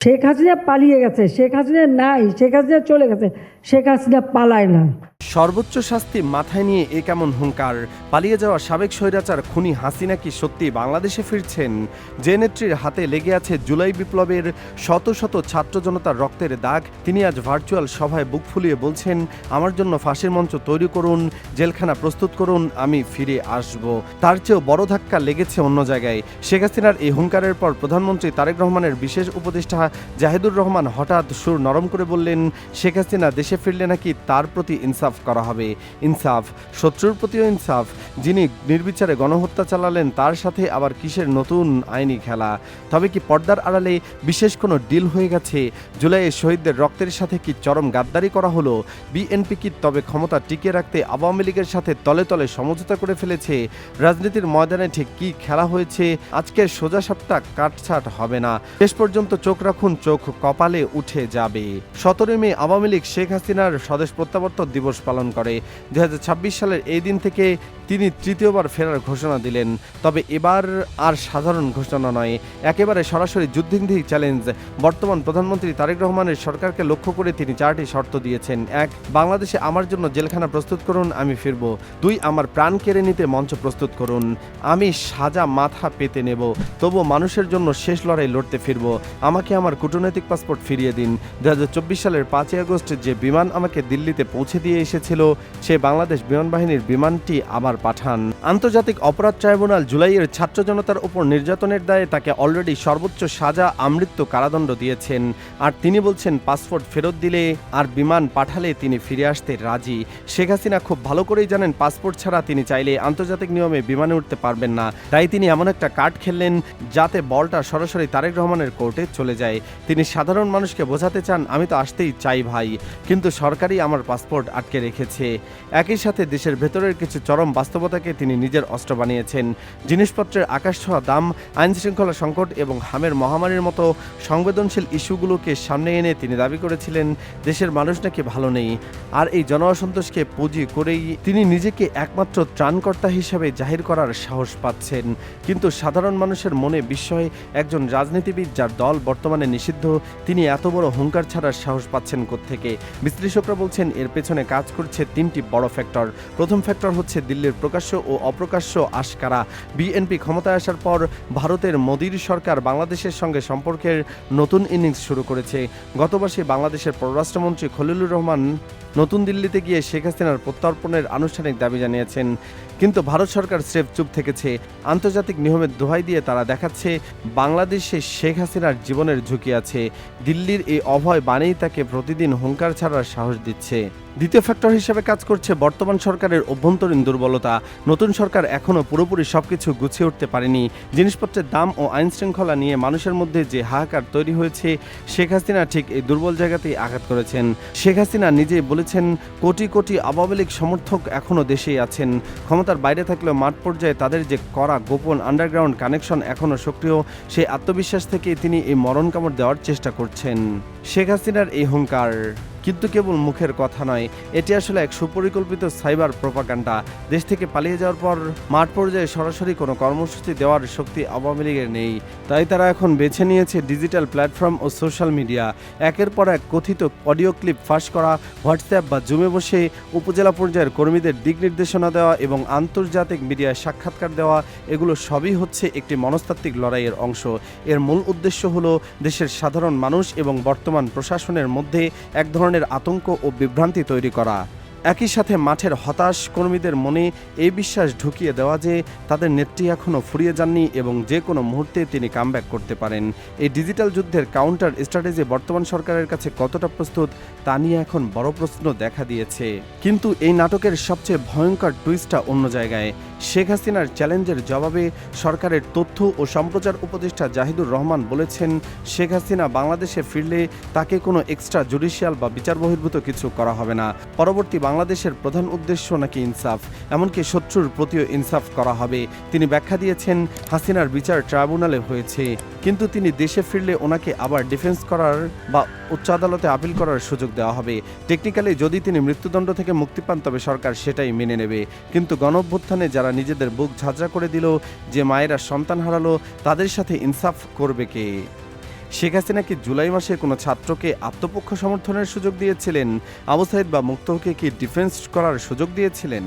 শেখ হাসিনা পালিয়ে গেছে, শেখ হাসিনা নাই, শেখ হাসিনা চলে গেছে, শেখ হাসিনা পালায় না। সর্বোচ্চ শাস্তি মাথায় নিয়ে এ কেমন হুঙ্কার? পালিয়ে যাওয়া সাবেক স্বৈরাচার খুনি হাসিনা কি সত্যি বাংলাদেশে ফিরছেন? যে নেত্রীর হাতে লেগে আছে জুলাই বিপ্লবের শত শত ছাত্র জনতার রক্তের দাগ, তিনি আজ ভার্চুয়াল সভায় বুক ফুলিয়ে বলছেন, আমার জন্য ফাঁসির মঞ্চ তৈরি করুন, জেলখানা প্রস্তুত করুন, আমি ফিরে আসব। তার চেয়েও বড় ধাক্কা লেগেছে অন্য জায়গায়। শেখ হাসিনার এই হুঙ্কারের পর প্রধানমন্ত্রী তারেক রহমানের বিশেষ উপদেষ্টা জাহিদুর রহমান হঠাৎ সুর নরম করে বললেন, শেখ হাসিনা দেশে ফিরলে নাকি তার প্রতি ইনসাফ করা হবে। ইনসাফ? শত্রুর প্রতিও ইনসাফ? যিনি নির্বিচারে গণহত্যা চালালেন তার সাথে আবার কিসের নতুন আইনি খেলা? তবে কি পর্দার আড়ালে বিশেষ কোনো ডিল হয়ে গেছে? জুলাইয়ে শহীদদের রক্তের সাথে কি চরম গাদ্দারি করা হলো? বিএনপি কি তবে ক্ষমতা টিকিয়ে রাখতে আওয়ামী লীগের সাথে তলে তলে সমঝোতা করে ফেলেছে? রাজনীতির ময়দানে ঠিক কি খেলা হয়েছে? আজকের সোজা সাপটা কাটছাট হবে না। শেষ পর্যন্ত চোখ রাখুন, চোখ কপালে উঠে যাবে। 17 মে আওয়ামী লীগ শেখ হাসিনার স্বদেশ প্রত্যাবর্তন দিবস পালন করে। 2026 সালের এই দিন থেকে তিনি তৃতীয়বার ফেরার ঘোষণা দিলেন। তবে এবার আর সাধারণ ঘোষণা নয়, একেবারে সরাসরি যুদ্ধবিদ্ধি চ্যালেঞ্জ। বর্তমান প্রধানমন্ত্রী তারেক রহমানের সরকারকে লক্ষ্য করে তিনি 4টি শর্ত দিয়েছেন। 1, বাংলাদেশে আমার জন্য জেলখানা প্রস্তুত করুন, আমি ফিরব। 2, আমার প্রাণ কেড়ে নিতে মঞ্চ প্রস্তুত করুন, আমি সাজা মাথা পেতে নেব, তবু মানুষের জন্য শেষ লড়াই লড়তে ফিরব। আমাকে আমার কূটনৈতিক পাসপোর্ট ফিরিয়ে দিন। 2024 সালের 5 আগস্ট যে বিমান আমাকে দিল্লিতে পৌঁছে দিয়ে এসেছিল, সে বাংলাদেশ বিমান বাহিনীর বিমানটি আবার পাঠান। আন্তর্জাতিক অপরাধ ট্রাইব্যুনাল জুলাইয়ের ছাত্র জনতার উপর নির্যাতনের দায়ে তাকে অলরেডি সর্বোচ্চ সাজা আমৃত্যু কারাদণ্ড দিয়েছেন। আর তিনি বলছেন পাসপোর্ট ফেরত দিলে আর বিমান পাঠালে তিনি ফিরে আসতে রাজি। শেখ হাসিনা খুব ভালো করেই জানেন পাসপোর্ট ছাড়া তিনি চাইলে আন্তর্জাতিক নিয়মে বিমানে উঠতে পারবেন না। তাই তিনি এমন একটা কার্ড খেললেন যাতে বলটা সরাসরি তারেক রহমানের কোর্টে চলে যায়। তিনি সাধারণ মানুষকে বোঝাতে চান, আমি তো আসতেই চাই ভাই, কিন্তু সরকারই আমার পাসপোর্ট আটকে রেখেছে। একই সাথে দেশের ভেতরের কিছু চরম বাস্তবতাকে তিনি নিজের অস্ত্র বানিয়েছেন। জিনিসপত্রের আকাশছোঁয়া দাম, আইনশৃঙ্খলা সংকট এবং হামের মহামারীর মতো সংবেদনশীল ইস্যুগুলোকে সামনে এনে তিনি দাবি করেছিলেন দেশের মানুষ নাকি ভালো নেই। আর এই জন অসন্তোষকে পুঁজি করেই তিনি নিজেকে একমাত্র ত্রাণকর্তা হিসেবে জাহির করার সাহস পাচ্ছেন। কিন্তু সাধারণ মানুষের মনে বিস্ময়, একজন রাজনীতিবিদ যার দল বর্তমানে নিষিদ্ধ, তিনি এত বড় হুঙ্কার ছাড়ার সাহস পাচ্ছেন কোত্থেকে? বিশ্লেষকরা বলছেন এর পেছনে কাজ করছে 3টি বড় ফ্যাক্টর। প্রথম ফ্যাক্টর হচ্ছে দিল্লির প্রকাশ্য ও অপ্রকাশ্য আশকারা। বিএনপি ক্ষমতায় আসার পর ভারতের মোদির সরকার বাংলাদেশের সঙ্গে সম্পর্কের নতুন ইনিংস শুরু করেছে। গত মাসে বাংলাদেশের পররাষ্ট্রমন্ত্রী খলিলুর রহমান নতুন দিল্লিতে গিয়ে শেখ হাসিনার প্রত্যর্পণের আনুষ্ঠানিক দাবি জানিয়েছেন। কিন্তু ভারত সরকার স্রেফ চুপ থেকেছে। আন্তর্জাতিক নিয়মের দোহাই দিয়ে তারা দেখাচ্ছে বাংলাদেশে শেখ হাসিনার জীবনের ঝুঁকি আছে। দিল্লির এই অভয় বাণী তাকে প্রতিদিন হুঙ্কার ছাড়ার সাহস দিচ্ছে। দ্বিতীয় ফ্যাক্টর হিসেবে কাজ করছে বর্তমান সরকারের অভ্যন্তরীণ দুর্বলতা। নতুন সরকার এখনও পুরোপুরি সবকিছু গুছিয়ে উঠতে পারেনি। জিনিসপত্রের দাম ও আইন শৃঙ্খলা নিয়ে মানুষের মধ্যে যে হাহাকার তৈরি হয়েছে, শেখ হাসিনা ঠিক এই দুর্বল জায়গাতেই আঘাত করেছেন। শেখ হাসিনা নিজেই বলেছেন, কোটি কোটি আওয়ামী লীগ সমর্থক এখনও দেশেই আছেন। ক্ষমতার বাইরে থাকলেও মাঠ পর্যায়ে তাদের যে করা গোপন আন্ডারগ্রাউন্ড কানেকশন এখনও সক্রিয়, সেই আত্মবিশ্বাস থেকে তিনি এই মরণ কামড় দেওয়ার চেষ্টা করছেন। শেখ হাসিনার এই হুঙ্কার কিন্তু কেবল মুখের কথা নয়, এটি আসলে এক সুপরিকল্পিত সাইবার প্রোপাগান্ডা। দেশ থেকে পালিয়ে যাওয়ার পর মাঠ পর্যায়ে সরাসরি কোনো কর্মসূচি দেওয়ার শক্তি আওয়ামী লীগের নেই। তাই তারা এখন বেছে নিয়েছে ডিজিটাল প্ল্যাটফর্ম ও সোশ্যাল মিডিয়া। একের পর এক কথিত অডিও ক্লিপ ফাঁস করা, হোয়াটসঅ্যাপ বা জুমে বসে উপজেলা পর্যায়ের কর্মীদের দিক নির্দেশনা দেওয়া এবং আন্তর্জাতিক মিডিয়ায় সাক্ষাৎকার দেওয়া, এগুলো সবই হচ্ছে একটি মনস্তাত্ত্বিক লড়াইয়ের অংশ। এর মূল উদ্দেশ্য হলো দেশের সাধারণ মানুষ এবং বর্তমান প্রশাসনের মধ্যে এক ধরনের আতঙ্ক ও বিভ্রান্তি তৈরি করা। একই সাথে মাঠের হতাশ কর্মীদের মনে এই বিশ্বাস ঢুকিয়ে দেওয়া যে তাদের নেত্রী এখনও ফুরিয়ে যাননি এবং যে কোনো মুহূর্তে তিনি কামব্যাক করতে পারেন। এই ডিজিটাল যুদ্ধের কাউন্টার স্ট্র্যাটেজি বর্তমান সরকারের কাছে কতটা প্রস্তুত তা নিয়ে এখন বড় প্রশ্ন দেখা দিয়েছে। কিন্তু এই নাটকের সবচেয়ে ভয়ঙ্কর টুইস্টটা অন্য জায়গায়। শেখ হাসিনার চ্যালেঞ্জের জবাবে সরকারের তথ্য ও সম্প্রচার উপদেষ্টা জাহিদুর রহমান বলেছেন, শেখ হাসিনা বাংলাদেশে ফিরলে তাকে কোনো এক্সট্রা জুডিশিয়াল বা বিচার বহির্ভূত কিছু করা হবে না। পরবর্তী বাংলাদেশের প্রধান উদ্দেশ্য নাকি ইনসাফ, এমনকি শত্রুর প্রতিও ইনসাফ করা হবে। তিনি ব্যাখ্যা দিয়েছেন, হাসিনার বিচার ট্রাইব্যুনালে হয়েছে, কিন্তু তিনি দেশে ফিরলে ওনাকে আবার ডিফেন্স করার বা উচ্চ আদালতে আপিল করার সুযোগ দেওয়া হবে। টেকনিক্যালি যদি তিনি মৃত্যুদণ্ড থেকে মুক্তি পান তবে সরকার সেটাই মেনে নেবে। কিন্তু গণঅভ্যুত্থানে যারা নিজেদের বুক ঝাঁঝরা করে দিল, যে মায়েরা সন্তান হারালো, তাদের সাথে ইনসাফ করবে কে? শেখ হাসিনা কি জুলাই মাসে কোনো ছাত্রকে আত্মপক্ষ সমর্থনের সুযোগ দিয়েছিলেন? আবু সাইদ বা মুক্তকে কি ডিফেন্স করার সুযোগ দিয়েছিলেন?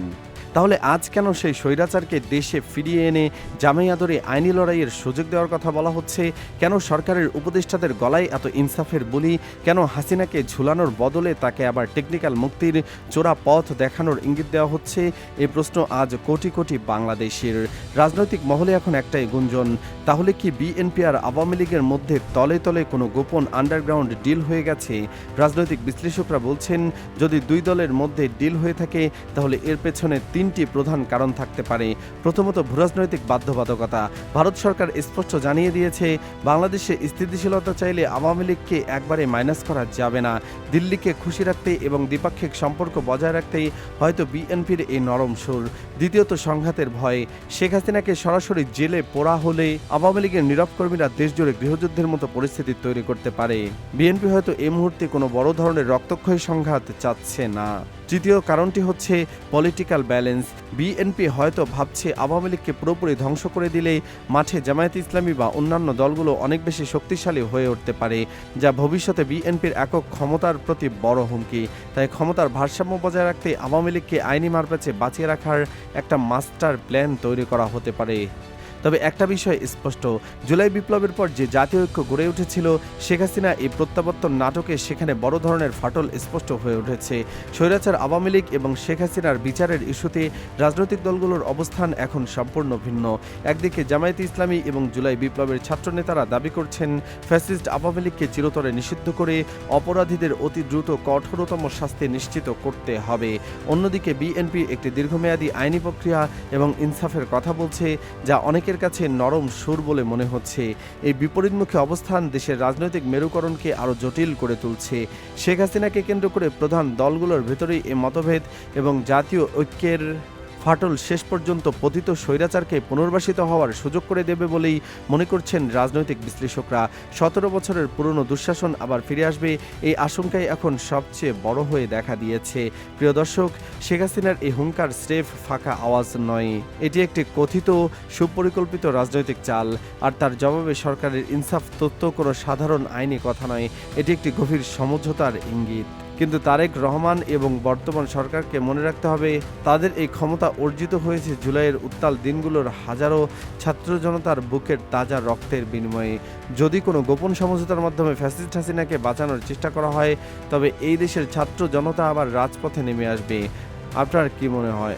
তাহলে আজ কেন সেই স্বৈরাচারকে দেশে ফিরিয়ে এনে জামাই আদরে আইনি লড়াইয়ের সুযোগ দেওয়ার কথা বলা হচ্ছে? কেন সরকারের উপদেষ্টাদের গলায় এত ইনসাফের বলি? কেন হাসিনাকে ঝুলানোর বদলে তাকে আবার টেকনিক্যাল মুক্তির চোরা পথ দেখানোর ইঙ্গিত দেওয়া হচ্ছে? এই প্রশ্ন আজ কোটি কোটি বাংলাদেশের। রাজনৈতিক মহলে এখন একটাই গুঞ্জন, তাহলে কি বিএনপি আর আওয়ামী লীগের মধ্যে তলে তলে কোনো গোপন আন্ডারগ্রাউন্ড ডিল হয়ে গেছে? রাজনৈতিক বিশ্লেষকরা বলছেন, যদি দুই দলের মধ্যে ডিল হয়ে থাকে তাহলে এর পেছনে তিনটি প্রধান কারণ থাকতে পারে। প্রথমত, ভূরাজনৈতিক বাধ্যবাধকতা। ভারত সরকার স্পষ্ট জানিয়ে দিয়েছে, বাংলাদেশে স্থিতিশীলতা চাইলে আওয়ামী লীগকে একবারে মাইনাস করা যাবে না। দিল্লিকে খুশি রাখতে এবং দ্বিপাক্ষিক সম্পর্ক বজায় রাখতেই হয়তো বিএনপির এই নরম সুর। দ্বিতীয়ত, সংঘাতের ভয়। শেখ হাসিনাকে সরাসরি জেলে পোড়া হলে আওয়ামী লীগের নীরব কর্মীরা দেশজুড়ে গৃহযুদ্ধের মতো পরিস্থিতি তৈরি করতে পারে। বিএনপি হয়তো এই মুহূর্তে কোনো বড় ধরনের রক্তক্ষয়ী সংঘাত চাচ্ছে না। তৃতীয় কারণটি হচ্ছে পলিটিক্যাল ব্যালেন্স। বিএনপি হয়তো ভাবছে আওয়ামী লীগকে পুরোপুরি ধ্বংস করে দিলে মাঠে জামায়াতে ইসলামী বা অন্যান্য দলগুলো অনেক বেশি শক্তিশালী হয়ে উঠতে পারে, যা ভবিষ্যতে বিএনপির একক ক্ষমতার প্রতি বড় হুমকি। তাই ক্ষমতার ভারসাম্য বজায় রাখতে আওয়ামী লীগকে আইনি মারপ্যাচে বাঁচিয়ে রাখার একটা মাস্টার প্ল্যান তৈরি করা হতে পারে। তবে একটা বিষয় স্পষ্ট, জুলাই বিপ্লবের পর যে জাতীয় ঐক্য গড়ে উঠেছিল, শেখ হাসিনা এই প্রত্যাবর্তন নাটকে সেখানে বড় ধরনের ফাটল স্পষ্ট হয়ে উঠেছে। স্বৈরাচার আওয়ামী লীগ এবং শেখ হাসিনার বিচারের ইস্যুতে রাজনৈতিক দলগুলোর অবস্থান এখন সম্পূর্ণ ভিন্ন। একদিকে জামায়াতে ইসলামী এবং জুলাই বিপ্লবের ছাত্রনেতারা দাবি করছেন, ফ্যাসিস্ট আওয়ামী লীগকে চিরতরে নিষিদ্ধ করে অপরাধীদের অতি দ্রুত কঠোরতম শাস্তি নিশ্চিত করতে হবে। অন্যদিকে বিএনপি একটি দীর্ঘমেয়াদী আইনি প্রক্রিয়া এবং ইনসাফের কথা বলছে, যা অনেকের কাছে নরম সুর বলে মনে হচ্ছে। এই বিপরীতমুখী অবস্থান দেশের রাজনৈতিক মেরুকরণকে আরও জটিল করে তুলছে। শেখ হাসিনাকে কেন্দ্র করে প্রধান দলগুলোর ভেতরেই এই মতভেদ এবং জাতীয় ঐক্যের ফাটল শেষ পর্যন্ত পতিত স্বৈরাচারকে পুনর্বাসিত হওয়ার সুযোগ করে দেবে বলেই মনে করছেন রাজনৈতিক বিশ্লেষকরা। 17 বছরের পুরনো দুঃশাসন আবার ফিরে আসবে, এই আশঙ্কাই এখন সবচেয়ে বড় হয়ে দেখা দিয়েছে। প্রিয় দর্শক, শেখ হাসিনার এই হুঙ্কার স্রেফ ফাঁকা আওয়াজ নয়, এটি একটি কথিত সুপরিকল্পিত রাজনৈতিক চাল। আর তার জবাবে সরকারের ইনসাফ তত্ত্ব কোনো সাধারণ আইনি কথা নয়, এটি একটি গভীর সমঝোতার ইঙ্গিত। কিন্তু তারেক রহমান এবং বর্তমান সরকারকে মনে রাখতে হবে, তাদের এই ক্ষমতা অর্জিত হয়েছে জুলাইয়ের উত্তাল দিনগুলোর হাজারো ছাত্র জনতার বুকের তাজা রক্তের বিনিময়ে। যদি কোনো গোপন সমঝোতার মাধ্যমে ফ্যাসিস্ট হাসিনাকে বাঁচানোর চেষ্টা করা হয়, তবে এই দেশের ছাত্র জনতা আবার রাজপথে নেমে আসবে। আপনার কি মনে হয়?